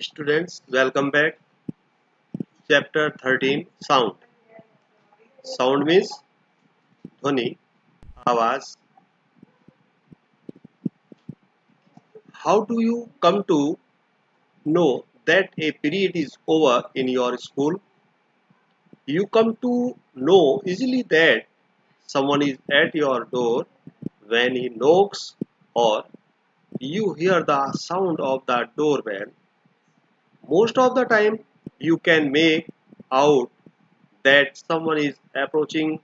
Students, welcome back. Chapter 13 Sound. Sound means ध्वनि, आवाज. How do you come to know that a period is over in your school? You come to know easily that someone is at your door when he knocks, or you hear the sound of the doorbell. Most of the time, you can make out that someone is approaching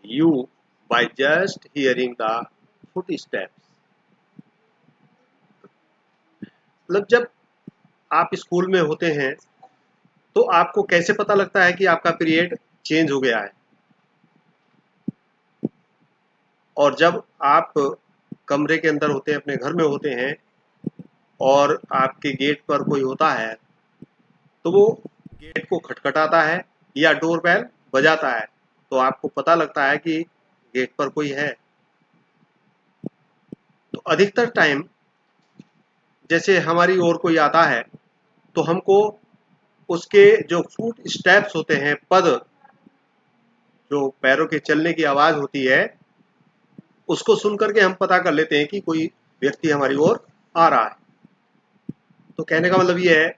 you by just hearing the footsteps. मतलब जब आप school में होते हैं तो आपको कैसे पता लगता है कि आपका पीरियड चेंज हो गया है, और जब आप कमरे के अंदर होते हैं, अपने घर में होते हैं और आपके गेट पर कोई होता है तो वो गेट को खटखटाता है या डोरबेल बजाता है तो आपको पता लगता है कि गेट पर कोई है. तो अधिकतर टाइम जैसे हमारी ओर कोई आता है तो हमको उसके जो फुट स्टेप्स होते हैं, पद, जो पैरों के चलने की आवाज होती है, उसको सुन करके हम पता कर लेते हैं कि कोई व्यक्ति हमारी ओर आ रहा है. तो कहने का मतलब ये है,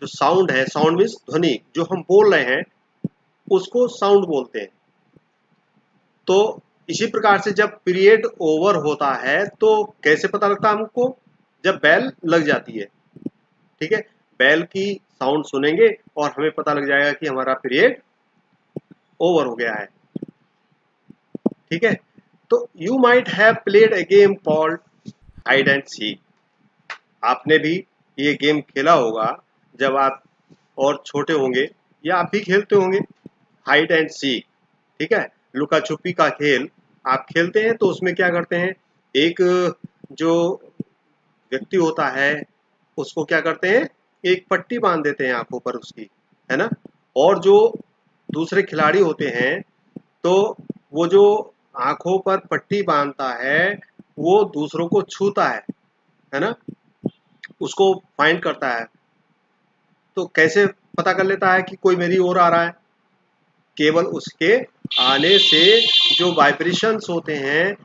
जो साउंड है, साउंड मीन्स ध्वनि, जो हम बोल रहे हैं उसको साउंड बोलते हैं. तो इसी प्रकार से जब पीरियड ओवर होता है तो कैसे पता लगता है हमको? जब बेल लग जाती है. ठीक है, बेल की साउंड सुनेंगे और हमें पता लग जाएगा कि हमारा पीरियड ओवर हो गया है. ठीक है, तो you might have played a game called hide and seek. आपने भी ये गेम खेला होगा जब आप और छोटे होंगे, या आप भी खेलते होंगे हाइड एंड सीक. ठीक है, लुका छुपी का खेल आप खेलते हैं तो उसमें क्या करते हैं, एक जो व्यक्ति होता है उसको क्या करते हैं, एक पट्टी बांध देते हैं आंखों पर उसकी, है ना, और जो दूसरे खिलाड़ी होते हैं तो वो जो आंखों पर पट्टी बांधता है वो दूसरों को छूता है ना, उसको फाइंड करता है. तो कैसे पता कर लेता है कि कोई मेरी ओर आ रहा है? केवल उसके आने से जो वाइब्रेशंस होते हैं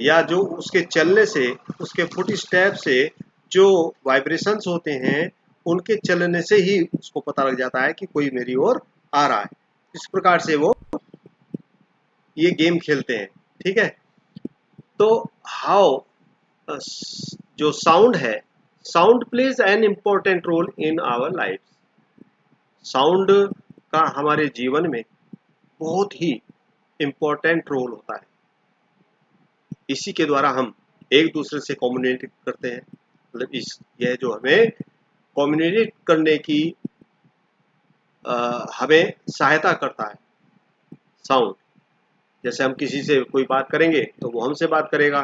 या जो उसके चलने से, उसके फुट स्टेप से जो वाइब्रेशंस होते हैं, उनके चलने से ही उसको पता लग जाता है कि कोई मेरी ओर आ रहा है. इस प्रकार से वो ये गेम खेलते हैं. ठीक है, तो हाउ जो साउंड है, sound plays an important role in our life. Sound का हमारे जीवन में बहुत ही इम्पोर्टेंट रोल होता है. इसी के द्वारा हम एक दूसरे से कम्युनिकेट करते हैं. मतलब यह जो हमें कम्युनिकेट करने की हमें सहायता करता है साउंड. जैसे हम किसी से कोई बात करेंगे तो वो हमसे बात करेगा.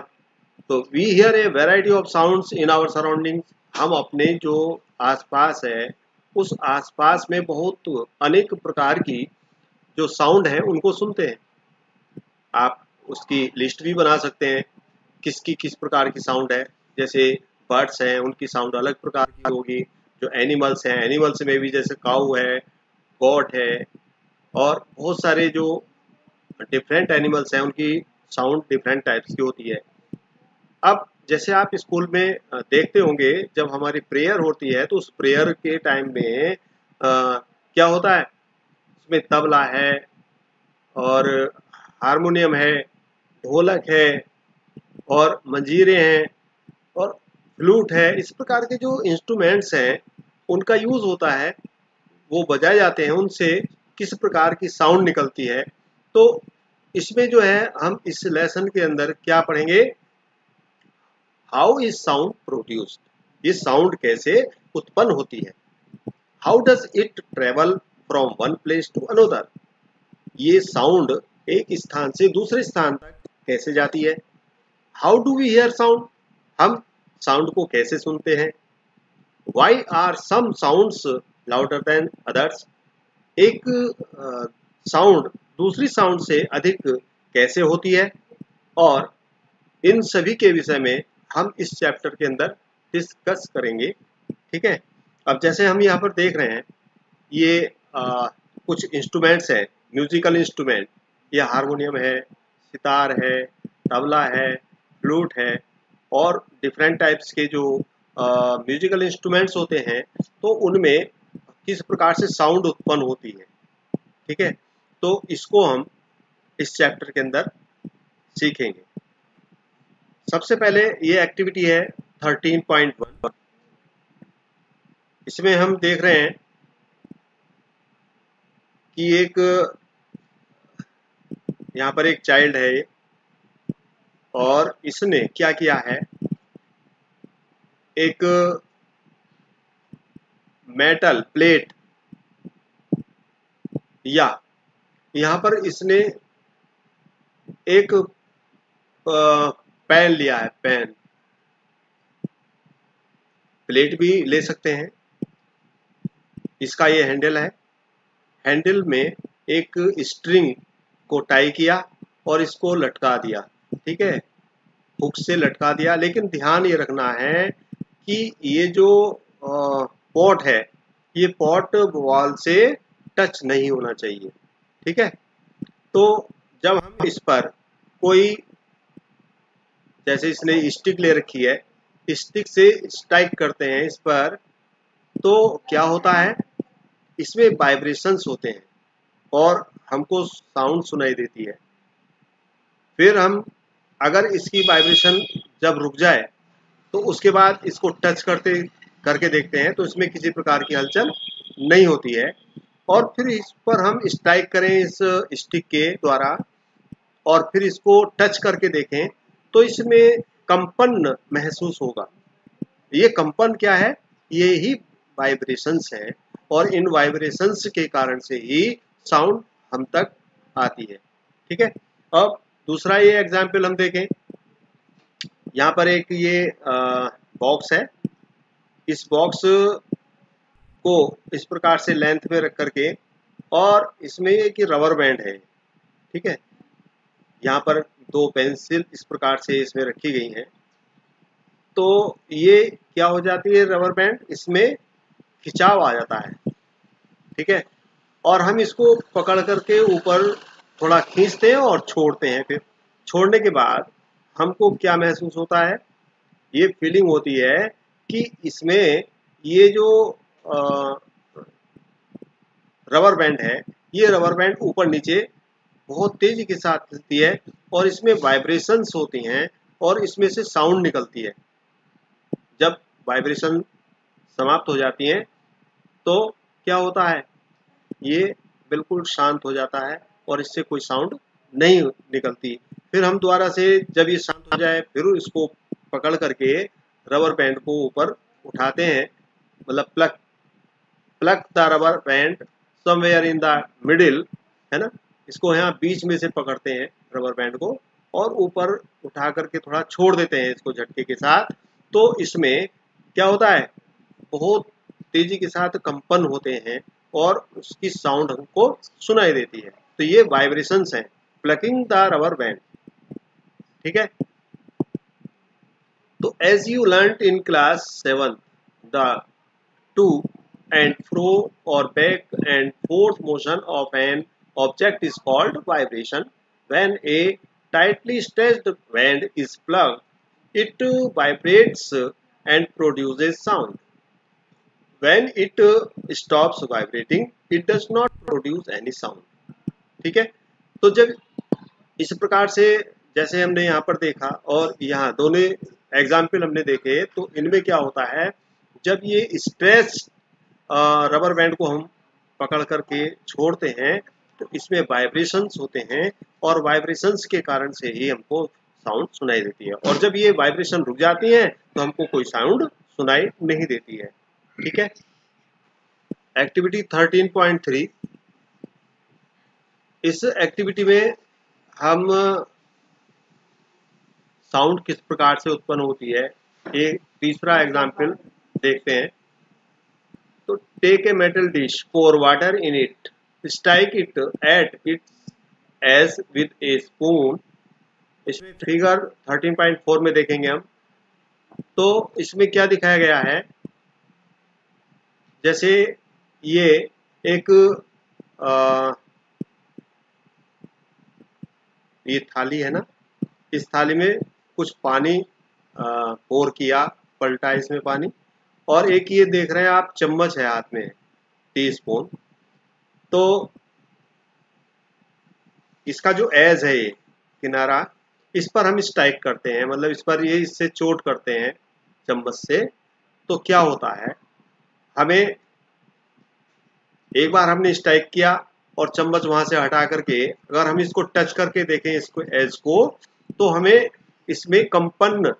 तो we hear a variety of sounds in our surroundings. हम अपने जो आसपास है उस आसपास में बहुत अनेक प्रकार की जो साउंड है उनको सुनते हैं. आप उसकी लिस्ट भी बना सकते हैं किसकी किस प्रकार की साउंड है. जैसे बर्ड्स हैं, उनकी साउंड अलग प्रकार की होगी. जो एनिमल्स हैं, एनिमल्स में भी जैसे काऊ है, गॉट है, और बहुत सारे जो डिफरेंट एनिमल्स हैं उनकी साउंड डिफरेंट टाइप्स की होती है. अब जैसे आप स्कूल में देखते होंगे जब हमारी प्रेयर होती है तो उस प्रेयर के टाइम में क्या होता है, उसमें तबला है और हारमोनियम है, ढोलक है और मंजीरे हैं और फ्लूट है. इस प्रकार के जो इंस्ट्रूमेंट्स हैं उनका यूज होता है, वो बजाए जाते हैं, उनसे किस प्रकार की साउंड निकलती है. तो इसमें जो है हम इस लेसन के अंदर क्या पढ़ेंगे, हाउ इज साउंड प्रोड्यूस्ड. ये साउंड कैसे उत्पन्न होती है. How does it travel from one place to another. ये साउंड एक स्थान से दूसरे स्थान तक कैसे जाती है. How do we hear sound. हम साउंड को कैसे सुनते हैं. Why are some sounds louder than others. एक साउंड दूसरी साउंड से अधिक कैसे होती है. और इन सभी के विषय में हम इस चैप्टर के अंदर डिस्कस करेंगे. ठीक है, अब जैसे हम यहाँ पर देख रहे हैं, ये कुछ इंस्ट्रूमेंट्स हैं, म्यूजिकल इंस्ट्रूमेंट। ये हारमोनियम है, सितार है, तबला है, फ्लूट है और डिफरेंट टाइप्स के जो म्यूजिकल इंस्ट्रूमेंट्स होते हैं, तो उनमें किस प्रकार से साउंड उत्पन्न होती है। ठीक है, तो इसको हम इस चैप्टर के अंदर सीखेंगे। सबसे पहले ये एक्टिविटी है 13.1। इसमें हम देख रहे हैं कि एक यहाँ पर एक चाइल्ड है और इसने क्या किया है, एक मेटल प्लेट या यहाँ पर इसने एक पेन लिया है, पेन, प्लेट भी ले सकते हैं। इसका ये हैंडल है, हैंडल में एक स्ट्रिंग को टाई किया और इसको लटका दिया। ठीक है, हुक से लटका दिया, लेकिन ध्यान ये रखना है कि ये जो पॉट है, ये पॉट वॉल से टच नहीं होना चाहिए। ठीक है, तो जब हम इस पर कोई, जैसे इसने स्टिक ले रखी है, स्टिक से स्ट्राइक करते हैं इस पर, तो क्या होता है, इसमें वाइब्रेशंस होते हैं और हमको साउंड सुनाई देती है। फिर हम अगर इसकी वाइब्रेशन जब रुक जाए तो उसके बाद इसको टच करके देखते हैं, तो इसमें किसी प्रकार की हलचल नहीं होती है। और फिर इस पर हम स्ट्राइक करें इस स्टिक के द्वारा और फिर इसको टच करके देखें, तो इसमें कंपन महसूस होगा। ये कंपन क्या है, ये ही वाइब्रेशंस है और इन वाइब्रेशंस के कारण से ही साउंड हम तक आती है। ठीक है, अब दूसरा ये एग्जाम्पल हम देखें। यहाँ पर एक ये बॉक्स है, इस बॉक्स को इस प्रकार से लेंथ में रख करके, और इसमें एक रबर बैंड है। ठीक है, यहाँ पर दो पेंसिल इस प्रकार से इसमें रखी गई हैं। तो ये क्या हो जाती है, रबर बैंड, इसमें खिंचाव आ जाता है। ठीक है, और हम इसको पकड़ करके ऊपर थोड़ा खींचते हैं और छोड़ते हैं। फिर छोड़ने के बाद हमको क्या महसूस होता है, ये फीलिंग होती है कि इसमें ये जो रबर बैंड है, ये रबर बैंड ऊपर नीचे बहुत तेजी के साथ चलती है और इसमें वाइब्रेशंस होती हैं और इसमें से साउंड निकलती है। जब वाइब्रेशन समाप्त हो जाती हैं तो क्या होता है, ये बिल्कुल शांत हो जाता है और इससे कोई साउंड नहीं निकलती। फिर हम दोबारा से जब ये शांत हो जाए, फिर इसको पकड़ करके रबर बैंड को ऊपर उठाते हैं, मतलब plug the rubber band somewhere in the middle, है ना। इसको यहाँ बीच में से पकड़ते हैं रबर बैंड को और ऊपर उठा करके थोड़ा छोड़ देते हैं इसको झटके के साथ। तो इसमें क्या होता है, बहुत तेजी के साथ कंपन होते हैं और उसकी साउंड हमको सुनाई देती है। तो ये वाइब्रेशंस हैं, प्लकिंग द रबर बैंड। ठीक है, तो as you learn in class 7, the to and fro or back and forth motion of an object is called vibration. When a tightly stretched band is plugged, it vibrates and produces sound. When it stops vibrating, it does not produce any sound. ठीक है, तो जब इस प्रकार से जैसे हमने यहाँ पर देखा और यहाँ दोनों एग्जाम्पल हमने देखे, तो इनमें क्या होता है, जब ये स्ट्रेच रबर बैंड को हम पकड़ करके छोड़ते हैं तो इसमें वाइब्रेशंस होते हैं और वाइब्रेशंस के कारण से ही हमको साउंड सुनाई देती है। और जब ये वाइब्रेशन रुक जाती है तो हमको कोई साउंड सुनाई नहीं देती है। ठीक है, एक्टिविटी 13.3। इस एक्टिविटी में हम साउंड किस प्रकार से उत्पन्न होती है, एक तीसरा एग्जाम्पल देखते हैं। तो take a metal dish, pour water in it, strike it at its edge with a spoon। इसमें फिगर 13.4 में देखेंगे हम। तो इसमें क्या दिखाया गया है, जैसे ये एक ये थाली है ना, इस थाली में कुछ पानी पोर किया, पलटा इसमें पानी, और एक ये देख रहे हैं आप चम्मच है हाथ में, टी स्पून। तो इसका जो एज है ये किनारा, इस पर हम स्ट्राइक करते हैं, मतलब इस पर ये इससे चोट करते हैं चम्मच से, तो क्या होता है, हमें एक बार हमने स्ट्राइक किया और चम्मच वहां से हटा करके अगर हम इसको टच करके देखें इसको एज को, तो हमें इसमें कंपन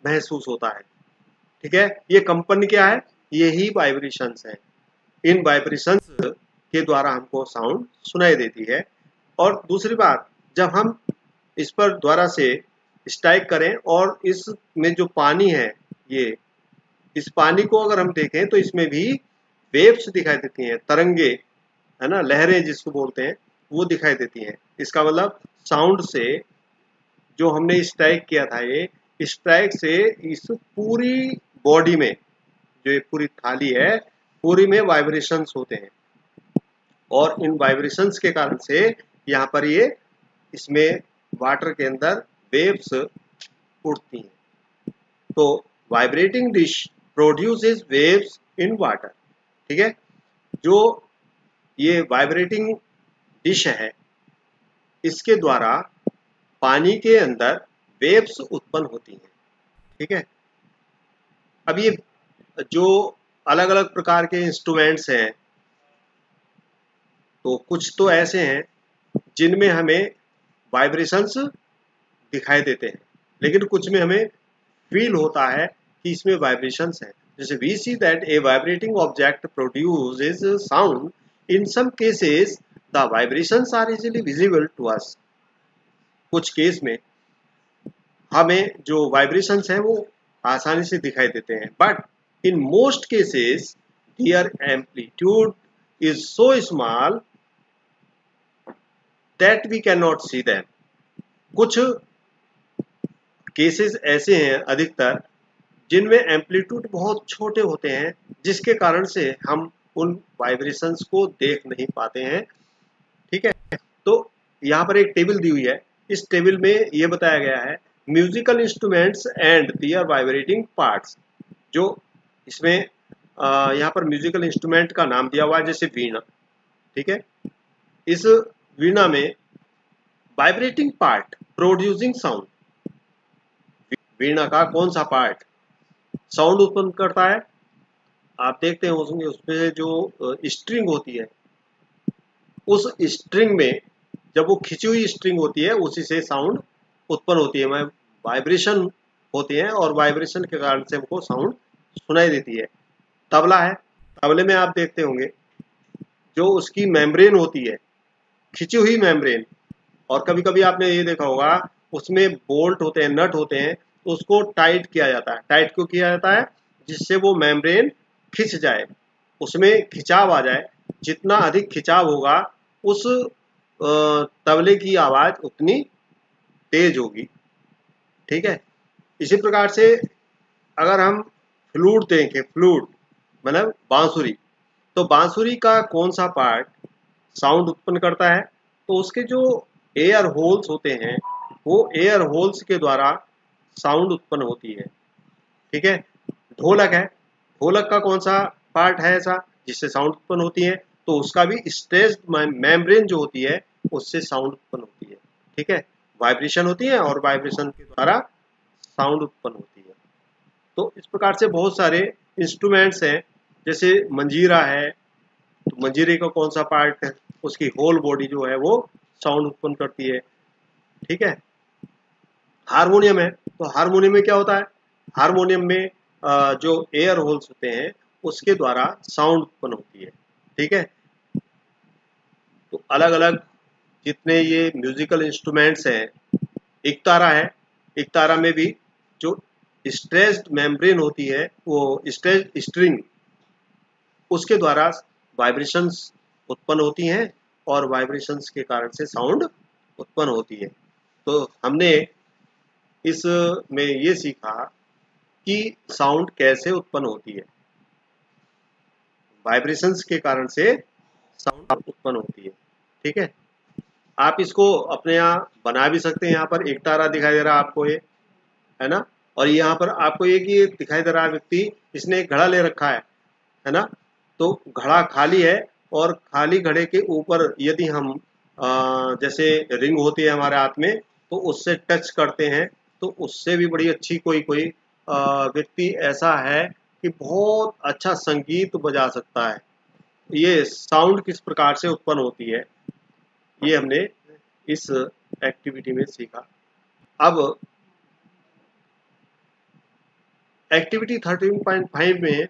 महसूस होता है। ठीक है, ये कंपन क्या है, यही वाइब्रेशंस है। इन वाइब्रेशंस के द्वारा हमको साउंड सुनाई देती है। और दूसरी बात, जब हम इस पर द्वारा से स्ट्राइक करें और इसमें जो पानी है, ये इस पानी को अगर हम देखें तो इसमें भी वेव्स दिखाई देती हैं, तरंगे है ना, लहरें जिसको बोलते हैं, वो दिखाई देती हैं। इसका मतलब साउंड से जो हमने स्ट्राइक किया था, ये स्ट्राइक से इस पूरी बॉडी में, जो ये पूरी थाली है, पूरी में वाइब्रेशंस होते हैं, और इन वाइब्रेशंस के कारण से यहाँ पर ये इसमें वाटर के अंदर वेव्स उठती हैं। तो vibrating dish produces waves in water. ठीक है, जो ये वाइब्रेटिंग डिश है, इसके द्वारा पानी के अंदर वेव्स उत्पन्न होती हैं। ठीक है, अब ये जो अलग अलग प्रकार के इंस्ट्रूमेंट्स हैं, तो कुछ तो ऐसे हैं जिनमें हमें वाइब्रेशंस दिखाई देते हैं, लेकिन कुछ में हमें फील होता है कि इसमें वाइब्रेशंस हैं। जैसे we see that a vibrating object produces sound, in some cases the vibrations are easily visible to us. कुछ केस में हमें जो वाइब्रेशंस हैं वो आसानी से दिखाई देते हैं, but in most cases their amplitude is so small that we can not see them. कुछ केसेस ऐसे हैं अधिकतर जिनमें एम्पलीट्यूड बहुत छोटे होते हैं, जिसके कारण से हम उन वाइब्रेशंस को देख नहीं पाते हैं। ठीक है, तो यहाँ पर एक टेबल दी हुई है, इस टेबल में ये बताया गया है musical instruments and their vibrating parts. जो इसमें यहाँ पर म्यूजिकल इंस्ट्रूमेंट का नाम दिया हुआ है, जैसे वीणा। ठीक है, इस वीणा में वाइब्रेटिंग पार्ट प्रोड्यूसिंग साउंड, वीणा का कौन सा पार्ट साउंड उत्पन्न करता है, आप देखते हैं उसमें जो स्ट्रिंग होती है, उस स्ट्रिंग में जब वो खिंची हुई स्ट्रिंग होती है, उसी से साउंड उत्पन्न होती है, वाइब्रेशन होती है, और वाइब्रेशन के कारण से हमको साउंड सुनाई देती है। तबला है, तबले में आप देखते होंगे जो उसकी मेम्ब्रेन होती है, खिंची हुई मेम्ब्रेन, और कभी कभी आपने ये देखा होगा उसमें बोल्ट होते हैं, नट होते हैं, तो उसको टाइट किया जाता है। टाइट क्यों किया जाता है, जिससे वो मेम्ब्रेन खिंच जाए, उसमें खिंचाव आ जाए। जितना अधिक खिंचाव होगा उस तबले की आवाज उतनी तेज होगी। ठीक है, इसी प्रकार से अगर हम फ्लूट देखें, फ्लूट मतलब बांसुरी, तो बांसुरी का कौन सा पार्ट साउंड उत्पन्न करता है, तो उसके जो एयर होल्स होते हैं, वो एयर होल्स के द्वारा साउंड उत्पन्न होती है। ठीक है, ढोलक है, ढोलक का कौन सा पार्ट है ऐसा जिससे साउंड उत्पन्न होती है, तो उसका भी स्ट्रेस्ड मेम्ब्रेन जो होती है उससे साउंड उत्पन्न होती है। ठीक है, वाइब्रेशन होती है और वाइब्रेशन के द्वारा साउंड उत्पन्न होती है। तो इस प्रकार से बहुत सारे इंस्ट्रूमेंट्स हैं, जैसे मंजीरा है, तो मंजीरे का कौन सा पार्ट है, उसकी होल बॉडी जो है वो साउंड उत्पन्न करती है। ठीक है, हारमोनियम है, तो हारमोनियम में क्या होता है, हारमोनियम में जो एयर होल्स होते हैं उसके द्वारा साउंड उत्पन्न होती है। ठीक है, तो अलग अलग जितने ये म्यूजिकल इंस्ट्रूमेंट्स हैं, एक तारा है, एक तारा में भी जो स्ट्रेस्ड मेम्ब्रेन होती है, वो स्ट्रेस्ड स्ट्रिंग, उसके द्वारा वाइब्रेशंस उत्पन्न होती हैं, और वाइब्रेशंस के कारण से साउंड उत्पन्न होती है। तो हमने इस में ये सीखा कि साउंड कैसे उत्पन्न होती है। वाइब्रेशंस के कारण से साउंड उत्पन्न होती है। ठीक है, आप इसको अपने यहाँ बना भी सकते हैं। यहाँ पर एक तारा दिखाई दे रहा है आपको, ये है ना, और यहाँ पर आपको ये दिखाई दे रहा है व्यक्ति, इसने एक घड़ा ले रखा है ना, तो घड़ा खाली है और खाली घड़े के ऊपर यदि हम जैसे रिंग होती है हमारे हाथ में, तो उससे टच करते हैं तो उससे भी बड़ी अच्छी कोई व्यक्ति ऐसा है कि बहुत अच्छा संगीत बजा सकता है। ये साउंड किस प्रकार से उत्पन्न होती है, ये हमने इस एक्टिविटी में सीखा। अब एक्टिविटी 13.5 में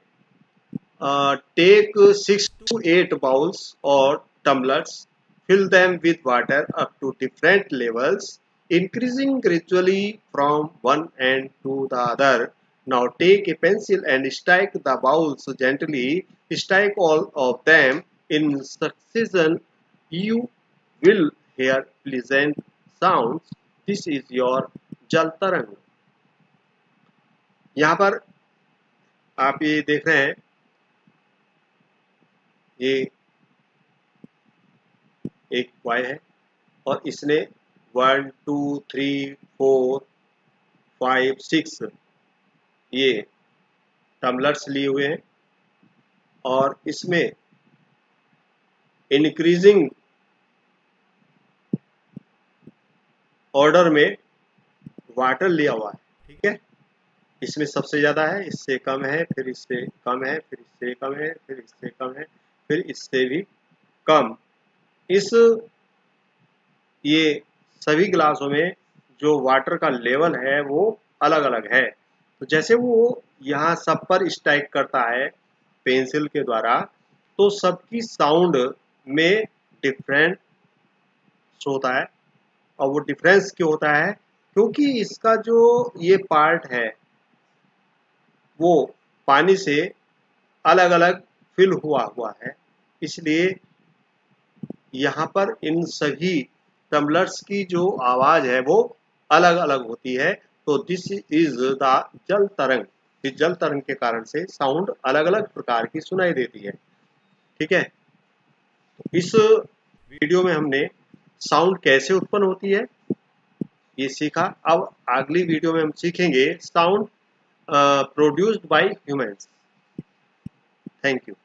take 6 to 8 bowls or tumblers, fill them with water up to different levels, increasing gradually from one end to the other. Now take a pencil and strike the bowls gently. Strike all of them in succession. You will hear pleasant sounds. This is your जल तरंग। यहाँ पर आप ये देख रहे हैं, ये एक बॉय है और इसने 1 2 3 4 5 6 ये टम्बलर्स लिए हुए हैं और इसमें इंक्रीजिंग ऑर्डर में वाटर लिया हुआ है। ठीक है, इसमें सबसे ज़्यादा है, इससे कम है, फिर इससे कम है, फिर इससे कम है, फिर इससे कम है, फिर इससे भी कम। इस ये सभी गिलासों में जो वाटर का लेवल है वो अलग अलग है। तो जैसे वो यहाँ सब पर स्ट्राइक करता है पेंसिल के द्वारा, तो सबकी साउंड में डिफरेंस होता है। और वो डिफरेंस क्यों होता है? क्योंकि इसका जो ये पार्ट है वो पानी से अलग अलग फिल हुआ है, इसलिए यहाँ पर इन सभी टम्बलर्स की जो आवाज है वो अलग अलग होती है। तो दिस इज द जल तरंग। इस जल तरंग के कारण से साउंड अलग अलग प्रकार की सुनाई देती है। ठीक है, इस वीडियो में हमने साउंड कैसे उत्पन्न होती है ये सीखा। अब अगली वीडियो में हम सीखेंगे sound produced by humans. Thank you.